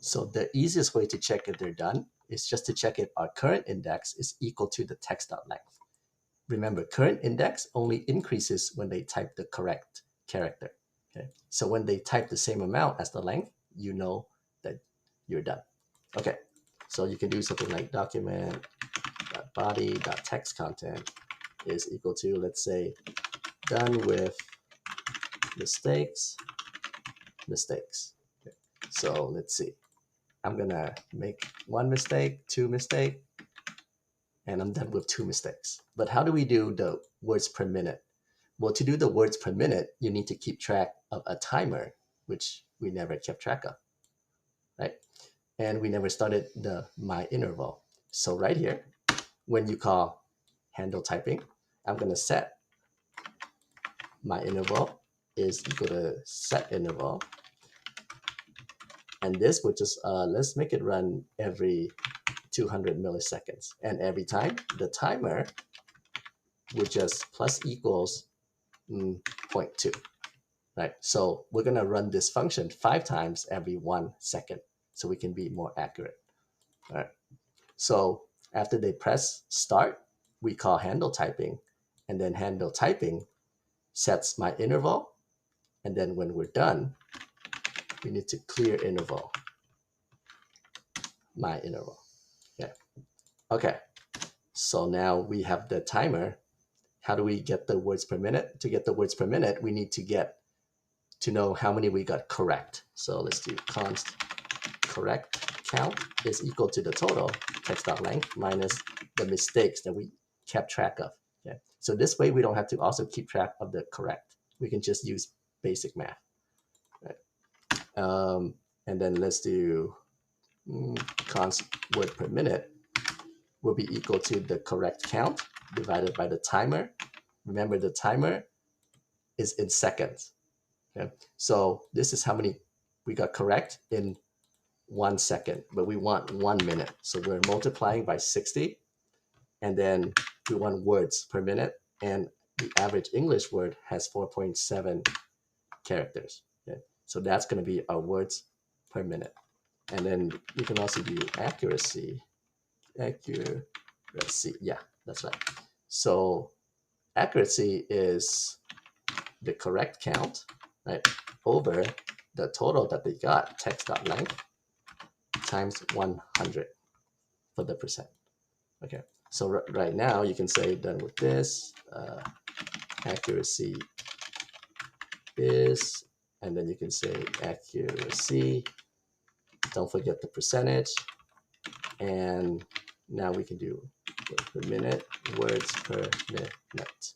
So the easiest way to check if they're done is just to check if our current index is equal to the text.length. Remember, current index only increases when they type the correct character. Okay, so when they type the same amount as the length, you know that you're done. Okay, so you can do something like document.body.text content is equal to, let's say, done with mistakes. Okay. So let's see. I'm gonna make one mistake, two mistakes, and I'm done with two mistakes. But how do we do the words per minute? Well, to do the words per minute, you need to keep track of a timer, which we never kept track of, right? And we never started the my interval. So right here, when you call handle typing, I'm gonna set my interval is equal to set interval. And this would just, let's make it run every 200 milliseconds. And every time, the timer would just plus equals 0.2, right? So we're gonna run this function 5 times every 1 second so we can be more accurate, all right? So after they press start, we call handle typing, and then handle typing sets my interval. And then when we're done, we need to clear interval, my interval. Yeah. Okay. So now we have the timer. How do we get the words per minute? To get the words per minute, we need to know how many we got correct. So let's do const correct count is equal to the total text.length minus the mistakes that we kept track of. Okay. So this way we don't have to also keep track of the correct. We can just use basic math. Right? And then let's do const word per minute will be equal to the correct count divided by the timer. Remember, the timer is in seconds. Okay? So this is how many we got correct in 1 second, but we want 1 minute. So we're multiplying by 60, and then we want words per minute, and the average English word has 4.7 characters. Okay? So that's going to be our words per minute. And then we can also do accuracy. Yeah, that's right. So accuracy is the correct count, right, over the total that they got, text.length, times 100 for the percent. Okay, so right now you can say done with this, accuracy is, and then you can say accuracy, don't forget the percentage, and now we can do per minute, words per minute.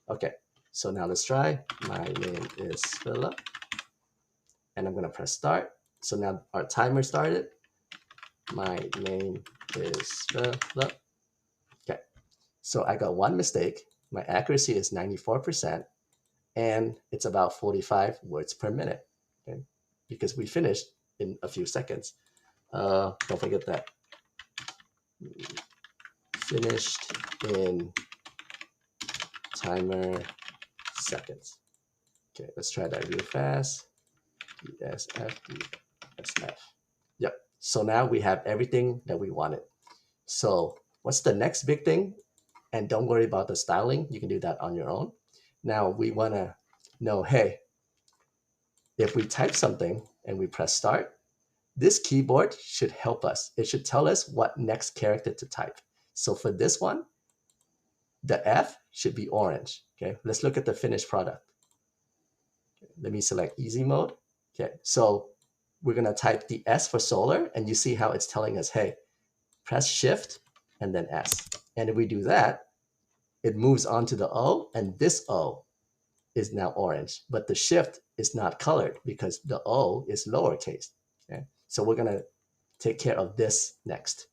Okay, so now let's try. My name is Philip, and I'm gonna press start. So now our timer started. My name is Philip. Okay, so I got one mistake. My accuracy is 94%, and it's about 45 words per minute, okay? Because we finished in a few seconds. Don't forget that. Finished in timer seconds. Okay, let's try that real fast. DSF, DSF. Yep, so now we have everything that we wanted. So what's the next big thing? And don't worry about the styling. You can do that on your own. Now we want to know, hey, if we type something and we press start, this keyboard should help us. It should tell us what next character to type. So for this one, the F should be orange. Okay, let's look at the finished product. Okay, let me select easy mode. Okay, so we're gonna type the S for solar, and you see how it's telling us, hey, press shift and then S. And if we do that, it moves on to the O, and this O is now orange, but the shift is not colored because the O is lowercase. Okay, so we're gonna take care of this next.